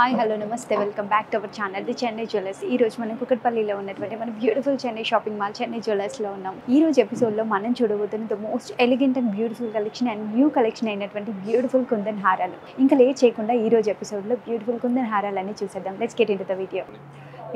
Hi hello namaste welcome back to our channel the Chennai jewellers. ఈ రోజు మనం కుకట్పల్లిలో ఉన్నటువంటి మన beautiful Chennai shopping mall Chennai జ్యువెలర్స్లో ఉన్నాం. ఈ రోజు ఎపిసోడ్లో మనం చూడబోతున్న the most elegant and beautiful collection and new collection అయినటువంటి బ్యూటిఫుల్ కుందన్ హారాలు. ఇంకా లేట్ చేయకుండా ఈ రోజు ఎపిసోడ్లో బ్యూటిఫుల్ కుందన్ హారాలన్నీ చూసేద్దాం. Let's get into the video.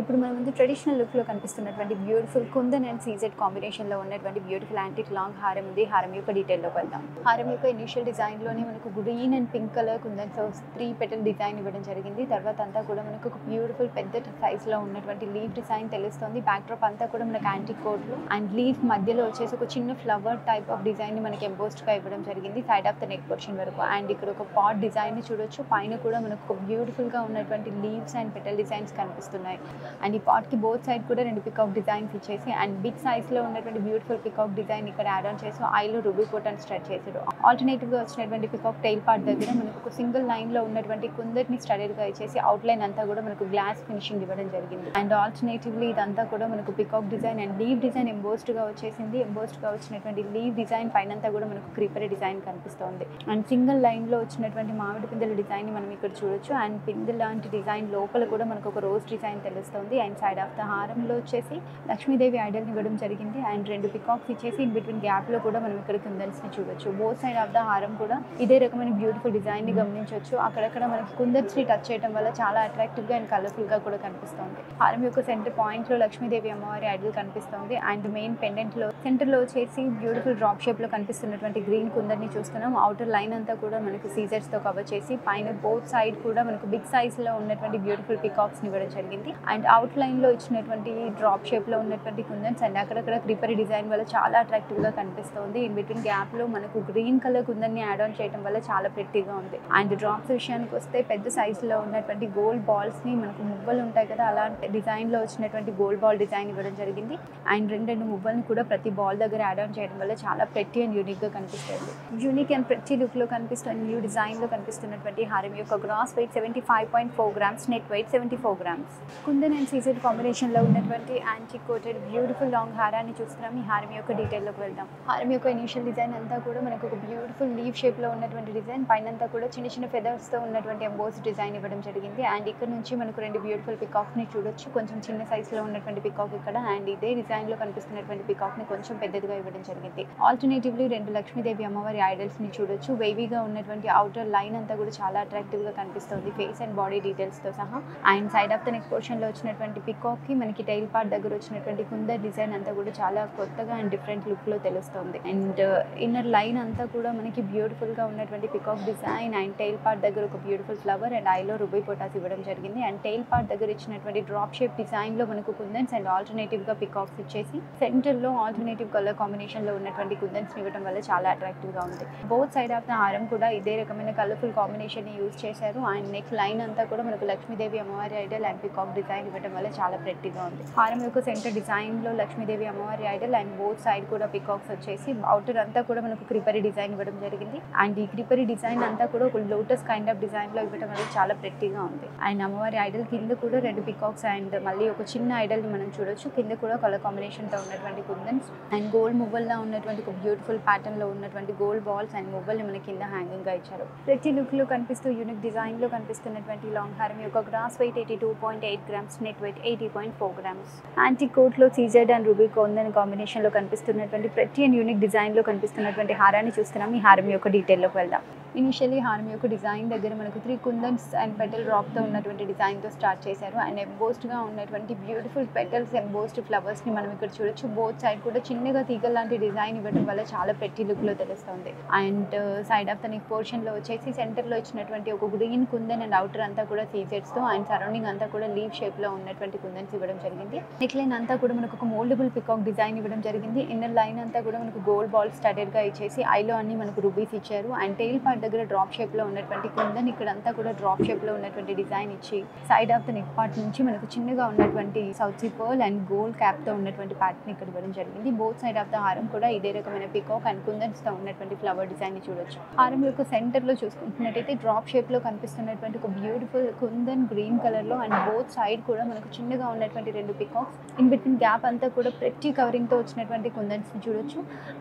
ఇప్పుడు మన ముందు ట్రెడిషనల్ లుక్లో కనిపిస్తున్నటువంటి బ్యూటిఫుల్ కుందన్ అండ్ సీజెడ్ కాంబినేషన్లో ఉన్నటువంటి బ్యూటిఫుల్ యాంటిక్ లాంగ్ హారం ఉంది. హారం యొక్క డీటెయిల్లోకి వెళ్దాం. హారం యొక్క ఇనిషియల్ డిజైన్లోనే మనకు గ్రీన్ అండ్ పింక్ కలర్ కుందన్తో 3 పెటల్ డిజైన్ ఇవ్వడం జరిగింది. తర్వాత అంతా కూడా మనకు ఒక బ్యూటిఫుల్ పెద్ద సైజ్లో ఉన్నటువంటి లీఫ్ డిజైన్ తెలుస్తుంది. బ్యాక్ డ్రాప్ అంతా కూడా మనకు యాంటిక్ కోడ్లో అండ్ లీఫ్ మధ్యలో వచ్చేసి ఒక చిన్న ఫ్లవర్ టైప్ ఆఫ్ డిజైన్ మనకి ఎంబోస్డ్గా ఇవ్వడం జరిగింది side of the neck portion వరకు. అండ్ ఇక్కడ ఒక పాట్ డిజైన్ చూడొచ్చు. పైన కూడా మనకు ఒక బ్యూటిఫుల్గా ఉన్నటువంటి లీవ్స్ అండ్ పెటల్ డిజైన్స్ కనిపిస్తున్నాయి. అండ్ ఈ పాట్కి బోత్ సైడ్ కూడా 2 పికాక్ డిజైన్స్ ఇచ్చేసి అండ్ బిగ్ సైజ్లో ఉన్నటువంటి బ్యూటిఫుల్ పికాక్ డిజైన్ ఇక్కడ యాడ్ ఆన్ చేసి ఐలో రూబీ పోట్ అని స్టార్ట్ చేశారు. ఆల్టర్నేటివ్గా వచ్చినటువంటి పికాక్ టైల్ పార్ట్ దగ్గర మనకు ఒక సింగిల్ లైన్లో ఉన్నటువంటి కుందర్ని స్టడీడ్గా ఇచ్చేసి అవుట్లైన్ అంతా కూడా మనకు గ్లాస్ ఫినిషింగ్ ఇవ్వడం జరిగింది. అండ్ ఆల్టర్నేటివ్లీ ఇదంతా కూడా మనకు peacock design and leaf design ఎంబోస్డ్గా వచ్చేసింది. ఎంబోస్డ్గా వచ్చినటువంటి లీవ్ డిజైన్ పైనంతా కూడా మనకు క్రీపర్ డిజైన్ కనిపిస్తుంది. అండ్ సింగిల్ లైన్లో వచ్చినటువంటి మామిడి పిందెల డిజైన్ మనం ఇక్కడ చూడొచ్చు. అండ్ పిందె లాంటి డిజైన్ లోపల కూడా మనకు ఒక రోజ్ డిజైన్ తెలుస్తుంది. అండ్ సైడ్ ఆఫ్ ద హారంలో వచ్చేసి లక్ష్మీదేవి ఐడల్ని ఇవ్వడం జరిగింది. అండ్ 2 పికాక్స్ ఇచ్చేసి ఇన్ బిట్వీన్ గ్యాప్లో కూడా మనం ఇక్కడ కుందన్స్ని చూడొచ్చు. బోత్ సైడ్ ఆఫ్ ద హారం కూడా ఇదే రకమైన బ్యూటిఫుల్ డిజైన్ని గమనించవచ్చు. అక్కడక్కడ మనకి కుందన్స్ని టచ్ చేయడం వల్ల చాలా అట్రాక్టివ్గా అండ్ కలర్ఫుల్గా కూడా కనిపిస్తుంది. హారం యొక్క సెంటర్ పాయింట్లో లక్ష్మీదేవి అమ్మవారి ఐడల్ కనిపిస్తుంది. అండ్ మెయిన్ పెండెంట్లో సెంటర్లో వచ్చేసి బ్యూటిఫుల్ డ్రాప్ షేప్లో కనిపిస్తున్నటువంటి గ్రీన్ కుందన్ని చూస్తున్నాం. అవుటర్ లైన్ అంతా కూడా మనకు సీజర్స్తో కవర్ చేసి పైన బోత్ సైడ్ కూడా మనకు బిగ్ సైజ్లో ఉన్నటువంటి బ్యూటిఫుల్ పికాక్స్ని ఇవ్వడం జరిగింది. అండ్ అవుట్ లైన్లో ఇచ్చినటువంటి డ్రాప్ షేప్లో ఉన్నటువంటి కుందన్స్ అండ్ అక్కడక్కడ క్రీపర్ డిజైన్ వల్ల చాలా అట్రాక్టివ్గా కనిపిస్తుంది. ఇన్ బిట్వీన్ గ్యాప్లో మనకు గ్రీన్ కలర్ కుందన్ని యాడ్ ఆన్ చేయడం వల్ల చాలా ప్రెట్టీగా ఉంది. అండ్ డ్రాప్స్ విషయానికి వస్తే పెద్ద సైజులో ఉన్నటువంటి గోల్డ్ బాల్స్ని మనకు మువ్వలు ఉంటాయి కదా, అలాంటి డిజైన్లో వచ్చినటువంటి గోల్డ్ బాల్ డిజైన్ ఇవ్వడం జరిగింది. అండ్ 2 మువ్వల్ని కూడా ప్రతి బాల్ దగ్గర యాడ్ ఆన్ చేయడం వల్ల చాలా ప్రెట్టి అండ్ యూనిక్గా కనిపిస్తుంది. యూనిక్ అండ్ ప్రెట్టి లుక్లో కనిపిస్తున్న న్యూ డిజైన్లో కనిపిస్తున్నటువంటి హారం యొక్క gross weight 75.4 grams, net weight 74 grams. Kundan and CZ కాంబినేషన్లో ఉన్నటువంటి యాంటిక్ కోటెడ్ బ్యూటిఫుల్ లాంగ్ హారాన్ని చూస్తున్నాం. ఈ హారం యొక్క డీటెయిల్లోకి వెళ్దాం. హారం యొక్క ఇనిషియల్ డిజైన్ అంతా కూడా మనకు ఒక బ్యూటిఫుల్ లీవ్ షేప్లో ఉన్నటువంటి డిజైన్, పైనంతా కూడా చిన్న చిన్న ఫెదర్స్తో ఉన్నటువంటి ఎంబోస్ డిజైన్ ఇవ్వడం జరిగింది. అండ్ ఇక్కడ నుంచి మనకు 2 బ్యూటిఫుల్ పికాక్ని చూడొచ్చు. కొంచెం చిన్న సైజులో ఉన్నటువంటి పికాక్ ఇక్కడ, అండ్ ఇదే డిజైన్లో కనిపిస్తున్నటువంటి పికాక్ని కొంచెం పెద్దదిగా ఇవ్వడం జరిగింది. ఆల్టర్నేటివ్లీ 2 లక్ష్మీదేవి అమ్మవారి ఐడల్స్ని చూడొచ్చు. వేవీగా ఉన్నటువంటి అవుటర్ లైన్ అంతా కూడా చాలా అట్రాక్టివ్గా కనిపిస్తుంది ఫేస్ అండ్ బాడీ డీటెయిల్స్తో సహా. And side of the neck పోర్షన్లో వచ్చినటువంటి పికాక్కి మనకి టైల్ పార్ట్ దగ్గర వచ్చినటువంటి కుందర్ డిజైన్ అంతా కూడా చాలా కొత్తగా అండ్ డిఫరెంట్ లుక్లో తెలుస్తుంది. అండ్ ఇన్నర్ లైన్ అంతా కూడా మనకి బ్యూటిఫుల్గా ఉన్నటువంటి peacock design and tail part దగ్గర ఒక బ్యూటిఫుల్ ఫ్లవర్ అండ్ ఐలో రూబీ పొటాస్ ఇవ్వడం జరిగింది. అండ్ టైల్ పార్ట్ దగ్గర ఇచ్చినటువంటి డ్రాప్ షేప్ డిజైన్లో మనకు కుందన్స్ అండ్ ఆల్టర్నేటివ్గా పికాక్స్ ఇచ్చేసి సెంటర్లో ఆల్టర్నేటివ్ కలర్ కాంబినేషన్లో ఉన్నటువంటి కుందన్స్ ఇవ్వడం వల్ల చాలా అట్రాక్టివ్గా ఉంది. బోత్ సైడ్ ఆఫ్ ద హారం కూడా ఇదే రకమైన కలర్ఫుల్ కాంబినేషన్ని యూజ్ చేశారు. అండ్ నెక్ లైన్ అంతా కూడా మనకు లక్ష్మీదేవి అమ్మవారి ఐడల్ అండ్ పికాక్ డిజైన్ ఇవ్వడం వల్ల చాలా ప్రెట్టీగా ఉంది. హారం యొక్క సెంటర్ డిజైన్లో లక్ష్మీదేవి అమ్మవారి ఐడల్ అండ్ బోత్ సైడ్ కూడా పికాక్స్ వచ్చేసి అవుటర్ అంతా కూడా మనకు క్రిపరీ డిజైన్ ఇవ్వడం జరిగింది. అండ్ ఈ క్రిపరీ డిజైన్ అంతా కూడా ఒక లోటస్ కైండ్ ఆఫ్ డిజైన్లో ఇవ్వడం వల్ల చాలా ప్రెట్టీగా ఉంది. అండ్ అమ్మవారి ఐడల్ కింద కూడా 2 పికాక్స్ అండ్ మళ్ళీ ఒక చిన్న ఐడల్ని మనం చూడొచ్చు. కింద కూడా కలర్ కాంబినేషన్తో ఉన్నటువంటి కుందన్స్ అండ్ గోల్డ్ మువ్వల్లా ఉన్నటువంటి ఒక బ్యూటిఫుల్ ప్యాటర్న్లో ఉన్నటువంటి గోల్డ్ బాల్స్ అండ్ మువ్వల్ని మన కింద హ్యాంగింగ్గా ఇచ్చారు. ప్రతి లుక్లో కనిపిస్తూ యూనిక్ డిజైన్లో కనిపిస్తున్నటువంటి లాంగ్ హారం యొక్క gross weight 82.8 grams, net weight 80.4 grams. Antique కోట్లో సీజెడ్ అండ్ రూబీ కుందన్ కాంబినేషన్లో కనిపిస్తున్నటువంటి ప్రతి అండ్ యూనిక్ డిజైన్లో కనిపిస్తున్నటువంటి హారాన్ని చూస్తున్నాం. ఈ హారం యొక్క డీటెయిల్లోకి వెళ్దాం. ఇనిషియలీ హారం యొక్క డిజైన్ దగ్గర మనకు 3 కుందన్స్ అండ్ పెటల్ డ్రాప్తో ఉన్నటువంటి డిజైన్తో స్టార్ట్ చేశారు. అండ్ ఎంబోస్డ్గా ఉన్నటువంటి బ్యూటిఫుల్ పెటల్స్ ఎంబోస్డ్ ఫ్లవర్స్ని మనం ఇక్కడ చూడొచ్చు. బోత్ సైడ్ కూడా చిన్నగా తీగ లాంటి డిజైన్ ఇవ్వడం వల్ల చాలా పెట్టి లుక్లో తెలుస్తుంది. And side of the neck పోర్షన్లో వచ్చేసి సెంటర్లో ఇచ్చినటువంటి ఒక గ్రీన్ కుందన్ అండ్ అవుటర్ అంతా కూడా సీజెడ్స్తో అండ్ సరౌండింగ్ అంతా కూడా లీవ్ షేప్లో ఉన్నటువంటి కుందన్స్ ఇవ్వడం జరిగింది. నెక్ లైన్ అంతా కూడా మనకు ఒక మోల్డబుల్ పికాక్ డిజైన్ ఇవ్వడం జరిగింది. ఇన్నర్ లైన్ అంతా కూడా మనకు గోల్డ్ బాల్ స్టడెడ్గా ఇచ్చేసి ఐలో అన్ని మనకు రూబీస్ ఇచ్చారు. అండ్ టైల్ పార్ట్ దగ్గర డ్రాప్ షేప్లో ఉన్నటువంటి కుందన్ ఇక్కడంతా కూడా డ్రాప్ షేప్లో ఉన్నటువంటి డిజైన్ ఇచ్చి side of the neck part నుంచి మనకు చిన్నగా ఉన్నటువంటి south sea pearl and gold క్యాప్తో ఉన్నటువంటి ప్యాటర్న్ ఇక్కడ ఇవ్వడం జరిగింది. బోత్ సైడ్ ఆఫ్ ద హారం కూడా ఇదే రకమైన పికాక్ అండ్ కుందన్స్తో ఉన్నటువంటి ఫ్లవర్ డిజైన్ని చూడొచ్చు. హారం యొక్క సెంటర్లో చూసుకుంటున్నట్టయితే డ్రాప్ షేప్లో కనిపిస్తున్నటువంటి ఒక బ్యూటిఫుల్ కుందన్ గ్రీన్ కలర్లో అండ్ బోత్ సైడ్ కూడా మనకు చిన్నగా ఉన్నటువంటి 2 పికాక్స్ ఇన్ బిట్వీన్ గ్యాప్ అంతా కూడా ప్రతి కవరింగ్తో వచ్చినటువంటి కుందన్స్ని చూడొచ్చు.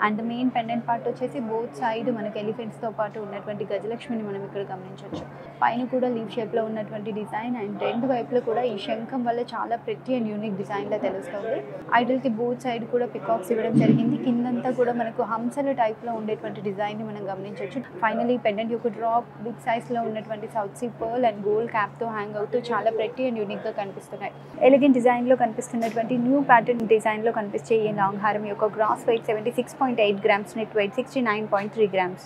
అండ్ మెయిన్ పెండెంట్ పార్ట్ వచ్చేసి బోత్ సైడ్ మనకి ఎలిఫెంట్స్తో పాటు ఉన్నటువంటి ఉన్నటువంటి గజలక్ష్మిని మనం ఇక్కడ గమనించవచ్చు. పైన కూడా లీవ్ షేప్లో ఉన్నటువంటి డిజైన్ అండ్ రెండు వైపులో కూడా ఈ శంఖం వల్ల చాలా ప్రతి అండ్ యూనిక్ డిజైన్లో తెలుస్తుంది. ఐడల్కి బోత్ సైడ్ కూడా పికాక్స్ ఇవ్వడం జరిగింది. కిందంతా కూడా మనకు హంసల టైప్లో ఉండేటువంటి డిజైన్ని మనం గమనించవచ్చు. ఫైనలీ పెండెంట్ యొక్క డ్రాప్ బిగ్ సైజ్లో ఉన్నటువంటి south sea pearl and gold క్యాప్తో హ్యాంగ్ అవుతూ చాలా ప్రతి అండ్ యూనిక్గా కనిపిస్తున్నాయి. ఎలిగెంట్ డిజైన్లో కనిపిస్తున్నటువంటి న్యూ ప్యాటర్న్ డిజైన్లో కనిపించే ఈ లాంగ్ హారం యొక్క gross weight 76.8 grams, net weight 69.3 grams.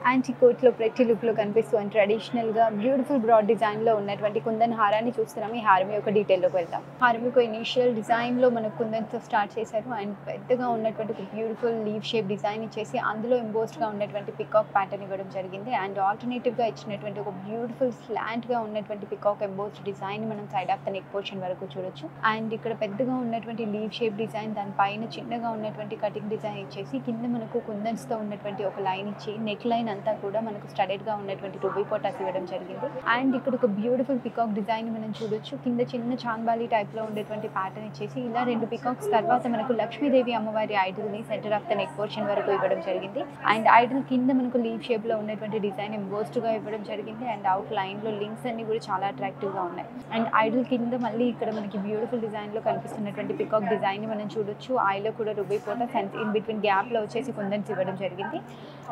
Antique కోట్లో ప్రతి లుక్లో కనిపిస్తూ అండ్ ట్రెడిషనల్గా బ్యూటిఫుల్ బ్రాడ్ డిజైన్లో ఉన్నటువంటి కుందన్ హారాన్ని చూస్తున్నాం. ఈ హారం యొక్క డీటెయిల్లోకి వెళ్తాం. హారం యొక్క ఇనిషియల్ డిజైన్లో మనకు కుందన్తో స్టార్ట్ చేశారు అండ్ పెద్దగా ఉన్నటువంటి ఒక బ్యూటిఫుల్ లీవ్ షేప్ డిజైన్ ఇచ్చేసి అందులో ఎంబోస్డ్గా ఉన్నటువంటి పికాక్ ప్యాటర్న్ ఇవ్వడం జరిగింది. అండ్ ఆల్టర్నేటివ్గా ఇచ్చినటువంటి ఒక బ్యూటిఫుల్ స్లాంట్గా ఉన్నటువంటి పికాక్ ఎంబోస్డ్ డిజైన్ మనం side of the neck portion వరకు చూడొచ్చు. అండ్ ఇక్కడ పెద్దగా ఉన్నటువంటి లీవ్ షేప్ డిజైన్, దానిపైన చిన్నగా ఉన్నటువంటి కటింగ్ డిజైన్ ఇచ్చేసి కింద మనకు కుందన్స్తో ఉన్నటువంటి ఒక లైన్ ఇచ్చి నెక్ లైన్ అంతా కూడా మనకు స్టడెడ్గా ఉన్నటువంటి రూబీ పోటాస్ ఇవ్వడం జరిగింది. అండ్ ఇక్కడ ఒక బ్యూటిఫుల్ పికాక్ డిజైన్ మనం చూడొచ్చు. కింద చిన్న చాంబాలి టైప్లో ఉండేటువంటి ప్యాటర్న్ ఇచ్చేసి ఇలా రెండు పికాక్స్ తర్వాత మనకు లక్ష్మీదేవి అమ్మవారి ఐడల్ని centre of the neck portion వరకు ఇవ్వడం జరిగింది. అండ్ ఐడల్ కింద మనకు లీవ్ షేప్లో ఉన్నటువంటి డిజైన్ ఎంబోస్డ్గా ఇవ్వడం జరిగింది. అండ్ అవుట్ లైన్లో లింక్స్ అన్ని కూడా చాలా అట్రాక్టివ్గా ఉన్నాయి. అండ్ ఐడల్ కింద మళ్ళీ ఇక్కడ మనకి బ్యూటిఫుల్ డిజైన్లో కనిపిస్తున్నటువంటి పికాక్ డిజైన్ని మనం చూడొచ్చు. ఐలో కూడా రూబీ పోటాస్ అండ్ ఇన్ బిట్వీన్ గ్యాప్లో వచ్చేసి కుందన్స్ ఇవ్వడం జరిగింది.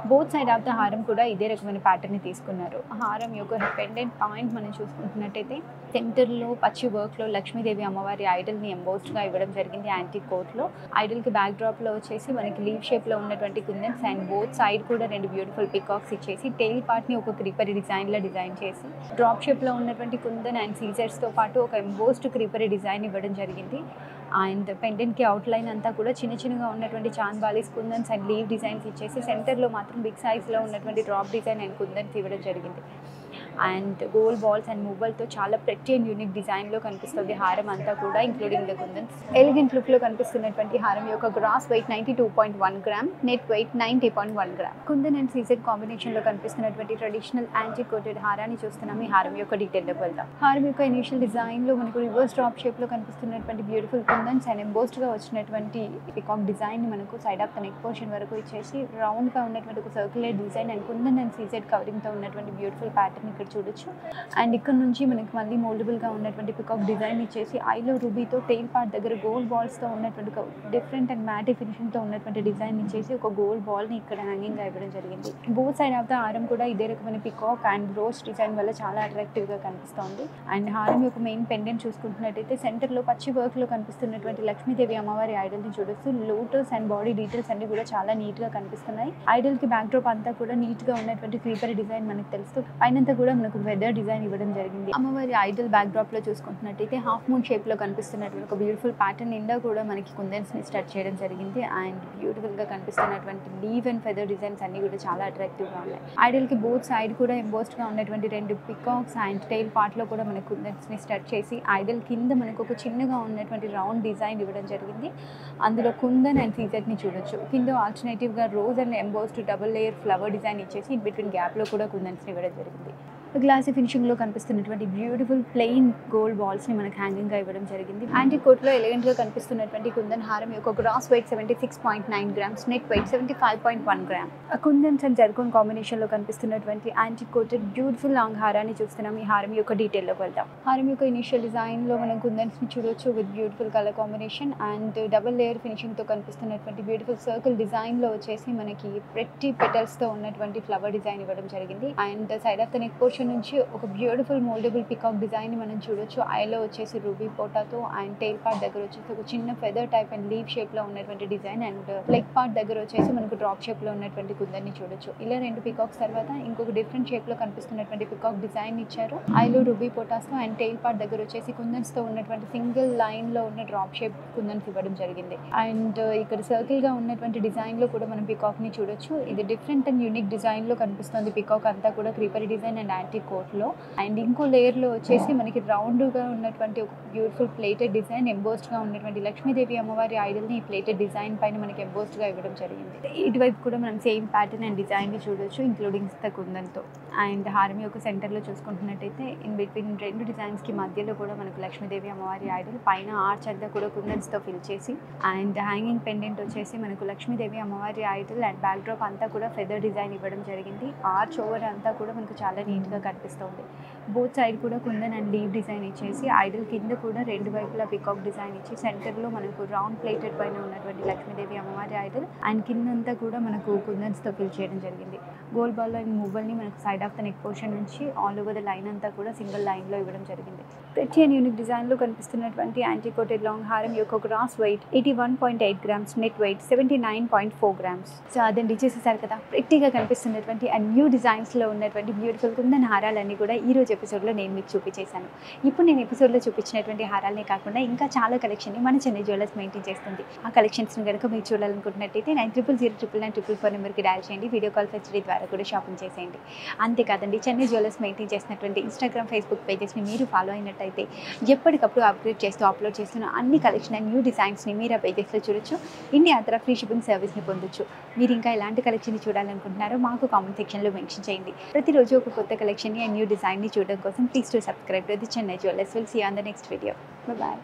బోత్ సైడ్ ఆఫ్ ద హారం కూడా ఇదే రకమైన ప్యాటర్న్ని తీసుకున్నారు. హారం యొక్క పెండెంట్ పాయింట్ మనం చూసుకుంటున్నట్టయితే సెంటర్లో పచ్చి వర్క్లో లక్ష్మీదేవి అమ్మవారి ఐడల్ని ఎంబోస్డ్గా ఇవ్వడం జరిగింది యాంటిక్ కోట్లో. ఐడల్కి బ్యాక్ డ్రాప్లో వచ్చేసి మనకి లీవ్ షేప్లో ఉన్నటువంటి కుందన్స్ అండ్ బోత్ సైడ్ కూడా రెండు బ్యూటిఫుల్ పికాక్స్ ఇచ్చేసి టెయిల్ పార్ట్ని ఒక క్రీపరీ డిజైన్లో డిజైన్ చేసి డ్రాప్ షేప్లో ఉన్నటువంటి కుందన్ అండ్ సీజర్స్తో పాటు ఒక ఎంబోస్డ్ క్రీపరీ డిజైన్ ఇవ్వడం జరిగింది. అండ్ పెండెంట్కి అవుట్లైన్ అంతా కూడా చిన్న చిన్నగా ఉన్నటువంటి చాంబాలీస్, కుందన్స్ అండ్ లీవ్ డిజైన్స్ ఇచ్చేసి సెంటర్లో మాత్రం బిగ్ సైజ్లో ఉన్నటువంటి డ్రాప్ డిజైన్ అండ్ కుందన్స్ ఇవ్వడం జరిగింది. అండ్ గోల్డ్ బాల్స్ అండ్ మూవల్తో చాలా ప్రతి అండ్ యూనిక్ డిజైన్లో కనిపిస్తుంది హారం అంతా కూడా, ఇంక్లూడింగ్ ద కుందన్స్. ఎలిగెంట్ లుక్లో కనిపిస్తున్నటువంటి హారం యొక్క gross weight 92.1 gram, net weight 90.1 gram. Kundan and CZ కాంబినేషన్లో కనిపిస్తున్నటువంటి ట్రెడిషనల్ యాంటిక్ కోటెడ్ హారాన్ని చూస్తున్నాం. ఈ హారం యొక్క డీటెయిల్లోకి వెళ్తాం. హారం యొక్క ఇనిషియల్ డిజైన్లో మనకు రివర్స్ డ్రాప్ షేప్లో కనిపిస్తున్నటువంటి బ్యూటిఫుల్ కుందన్స్ అండ్ ఎంబోస్డ్గా వచ్చినటువంటి పికాక్ డిజైన్ని మనకు side of the neck portion వరకు ఇచ్చేసి రౌండ్గా ఉన్నటువంటి ఒక circular design and kundan and CZ కవరింగ్తో ఉన్నటువంటి బ్యూటిఫుల్ ప్యాటర్న్ ఇక్కడ చూడొచ్చు. అండ్ ఇక్కడ నుంచి మనకి మళ్ళీ మోల్డబుల్గా ఉన్నటువంటి పికాక్ డిజైన్ ఇచ్చేసి ఐలో రూబీతో టెయిల్ పార్ట్ దగ్గర గోల్డ్ బాల్స్తో ఉన్నటువంటి డిఫరెంట్ అండ్ మ్యాటీ ఫినిషింగ్తో ఉన్నటువంటి డిజైన్ ఇచ్చేసి ఒక గోల్డ్ బాల్ని ఇక్కడ హ్యాంగింగ్గా ఇవ్వడం జరిగింది. బోత్ సైడ్ ఆఫ్ ద హారం కూడా ఇదే రకమైన పికాక్ అండ్ రోజ్ డిజైన్ వల్ల చాలా అట్రాక్టివ్గా కనిపిస్తుంది. అండ్ హారం యొక్క మెయిన్ పెండెంట్ చూసుకుంటున్నట్టయితే సెంటర్లో పచ్చి వర్క్లో కనిపిస్తున్నటువంటి లక్ష్మీదేవి అమ్మవారి ఐడల్ని చూడొచ్చు. లోటస్ అండ్ బాడీ డీటెయిల్స్ అన్ని కూడా చాలా నీట్గా కనిపిస్తున్నాయి. ఐడల్కి బ్యాక్ డ్రాప్ అంతా కూడా నీట్గా ఉన్నటువంటి క్రీపర్ డిజైన్ మనకు తెలుస్తూ పైనంతా కూడా మనకు వెదర్ డిజైన్ ఇవ్వడం జరిగింది. అమ్మవారి ఐడల్ బ్యాక్ డ్రాప్ లో చూసుకుంటున్నట్టయితే హాఫ్ మూన్ షేప్ లో కనిపిస్తున్నటువంటి ఒక బ్యూటిఫుల్ ప్యాటర్న్ నిండా కూడా మనకి కుందన్స్ ని స్టార్ట్ చేయడం జరిగింది. అండ్ బ్యూటిఫుల్ గా కనిపిస్తున్నటువంటి లీవ్ అండ్ ఫెదర్ డిజైన్స్ అన్ని కూడా చాలా అట్రాక్టివ్ గా ఉన్నాయి. ఐడల్ కి బోత్ సైడ్ కూడా ఎంబోస్డ్ గా ఉన్నటువంటి రెండు పికాక్స్ అండ్ టైల్ పార్ట్ లో కూడా మనకు కుందన్స్ ని స్టార్ట్ చేసి ఐడల్ కింద మనకు ఒక చిన్నగా ఉన్నటువంటి రౌండ్ డిజైన్ ఇవ్వడం జరిగింది. అందులో కుందన్ అండ్ సీజెడ్ ని చూడొచ్చు. కింద ఆల్టర్నేటివ్ గా rose and embossed double layer flower design ఇచ్చేసి ఇన్ బిట్వీన్ గ్యాప్ లో కూడా కుందన్స్ ని ఇవ్వడం జరిగింది. గ్లాసీ ఫినిషింగ్లో కనిపిస్తున్నటువంటి బ్యూటిఫుల్ ప్లెయిన్ గోల్డ్ బాల్స్ని మనకు హ్యాంగింగ్గా ఇవ్వడం జరిగింది. యాంటిక్ కోట్లో ఎలిగెంట్గా కనిపిస్తున్నటువంటి కుందన్ హారం యొక్క gross weight 76.9 grams, net weight 75.1 gram. Kundans and zircon కాంబినేషన్లో కనిపిస్తున్నటువంటి యాంటిక్ కోటెడ్ బ్యూటిఫుల్ లాంగ్ హారాన్ని చూస్తున్నాం. ఈ హారం యొక్క డీటెయిల్లోకి వెళ్దాం. హారం యొక్క ఇనిషియల్ డిజైన్లో మనం కుందన్స్ని చూడొచ్చు with beautiful colour combination and double layer ఫినిషింగ్తో కనిపిస్తున్నటువంటి బ్యూటిఫుల్ సర్కిల్ డిజైన్లో వచ్చేసి మనకి ప్రతి పెటల్స్తో ఉన్నటువంటి ఫ్లవర్ డిజైన్ ఇవ్వడం జరిగింది. And side of the neck portion నుంచి ఒక బ్యూటిఫుల్ మోల్డబుల్ పికాక్ డిజైన్ మనం చూడొచ్చు. ఐలో వచ్చేసి రూబీ పోటాతో అండ్ టైల్ పార్ట్ దగ్గర వచ్చేసి ఒక చిన్న feather type and leave shape లో ఉన్నటువంటి డిజైన్ అండ్ లెగ్ పార్ట్ దగ్గర వచ్చేసి మనకు డ్రాప్ షేప్ లో ఉన్నటువంటి కుందన్ని చూడొచ్చు. ఇలా రెండు పికాక్స్ తర్వాత ఇంకొక డిఫరెంట్ షేప్ లో కనిపిస్తున్నటువంటి పికాక్ డిజైన్ ఇచ్చారు. ఐలో రూబీ పోటాస్ తో అండ్ టైల్ పార్ట్ దగ్గర వచ్చేసి కుందన్స్ తో ఉన్నటువంటి సింగిల్ లైన్ లో ఉన్న డ్రాప్ షేప్ కుందన్స్ ఇవ్వడం జరిగింది. అండ్ ఇక్కడ సర్కిల్ గా ఉన్నటువంటి డిజైన్ లో కూడా మనం పికాక్ ని చూడొచ్చు. ఇది డిఫరెంట్ అండ్ యూనిక్ డిజైన్ లో కనిపిస్తుంది. పికాక్ అంతా కూడా క్రీపరీ డిజైన్ అండ్ యాంటిక్ కోట్లో అండ్ ఇంకో లేయర్లో వచ్చేసి మనకి రౌండ్గా ఉన్నటువంటి ఒక బ్యూటిఫుల్ ప్లేటెడ్ డిజైన్ ఎంబోస్డ్గా ఉన్నటువంటి లక్ష్మీదేవి అమ్మవారి ఐడల్ని ఈ ప్లేటెడ్ డిజైన్ పైన మనకి ఎంబోస్డ్గా ఇవ్వడం జరిగింది. ఇటువైపు కూడా మనం సేమ్ ప్యాటర్న్ అండ్ డిజైన్ని చూడొచ్చు ఇంక్లూడింగ్ ద కుందన్తో. అండ్ హారం యొక్క సెంటర్లో చూసుకుంటున్నట్టయితే ఇన్ బిట్వీన్ 2 డిజైన్స్కి మధ్యలో కూడా మనకు లక్ష్మీదేవి అమ్మవారి ఐడల్ పైన ఆర్చ్ అంతా కూడా కుందన్స్తో ఫిల్ చేసి అండ్ హ్యాంగింగ్ పెండెంట్ వచ్చేసి మనకు లక్ష్మీదేవి అమ్మవారి ఐడల్ అండ్ బ్యాక్ డ్రాప్ అంతా కూడా ఫెదర్ డిజైన్ ఇవ్వడం జరిగింది. ఆర్చ్ ఓవర్ అంతా కూడా మనకు చాలా నీట్గా కనిపిస్తుంది. బోత్ సైడ్ కూడా కుందన్ అండ్ లీవ్ డిజైన్ ఇచ్చేసి ఐడల్ కింద కూడా 2 వైపులా పికాక్ డిజైన్ ఇచ్చి సెంటర్లో మనకు రౌండ్ ప్లేటెడ్ పైన ఉన్నటువంటి లక్ష్మీదేవి అమ్మవారి ఐడల్ అండ్ కిందంతా కూడా మనకు కుందన్స్తో ఫిల్ చేయడం జరిగింది. గోల్డ్ బాల్ అండ్ మువ్వల్ని మనకు side of the neck portion నుంచి ఆల్ ఓవర్ ద లైన్ అంతా కూడా సింగిల్ లైన్లో ఇవ్వడం జరిగింది. ప్రతి అండ్ యూనిక్ డిజైన్లో కనిపిస్తున్నటువంటి యాంటీ కోటెడ్ లాంగ్ హారం యొక్క gross weight 81.8 grams, net weight 79.4 grams. So అదండి చూసేసారు కదా, ప్రెట్టీగా కనిపిస్తున్నటువంటి అండ్ న్యూ డిజైన్స్లో ఉన్నటువంటి బ్యూటిఫుల్ కుందన్ హారాలన్నీ కూడా ఈ రోజు ఎపిసోడ్లో నేను మీకు చూపించేశాను. ఇప్పుడు నేను ఎపిసోడ్లో చూపించినటువంటి హారాలనే కాకుండా ఇంకా చాలా కలెక్షన్ని మన చెన్నై జ్యువెలర్స్ మెయింటైన్ చేస్తుంది. ఆ కలెక్షన్స్ని కనుక మీరు చూడాలనుకుంటున్నట్టయితే 90000999 నెంబర్కి డయల్ చేయండి. వీడియో కాల్ ఫెసిలిటీ ద్వారా కూడా షాపింగ్ చేసేయండి. అంతేకాదండి, చెన్నై జ్యువెలర్స్ మెయింటైన్ చేసినటువంటి ఇన్స్టాగ్రామ్, ఫేస్బుక్ పేజెస్ని మీరు ఫాలో అయినట్టయితే ఎప్పటికప్పుడు అప్గ్రేడ్ చేస్తూ అప్లోడ్ చేస్తున్న అన్ని కలెక్షన్ అండ్ న్యూ డిజైన్స్ని మీరు ఆ పేజెస్లో చూడొచ్చు. ఇండియా అంతటా ఫ్రీ షిప్పింగ్ సర్వీస్ని పొందొచ్చు. మీరు ఇంకా ఎలాంటి కలెక్షన్ని చూడాలనుకుంటున్నారో మాకు కామెంట్ సెక్షన్లో మెన్షన్ చేయండి. ప్రతిరోజు ఒక కొత్త కలెక్షన్ని అండ్ న్యూ డిజైన్ని చూడడం కోసం please to subscribe to the Chennai Jewellers. Will see you on the next video. Bye.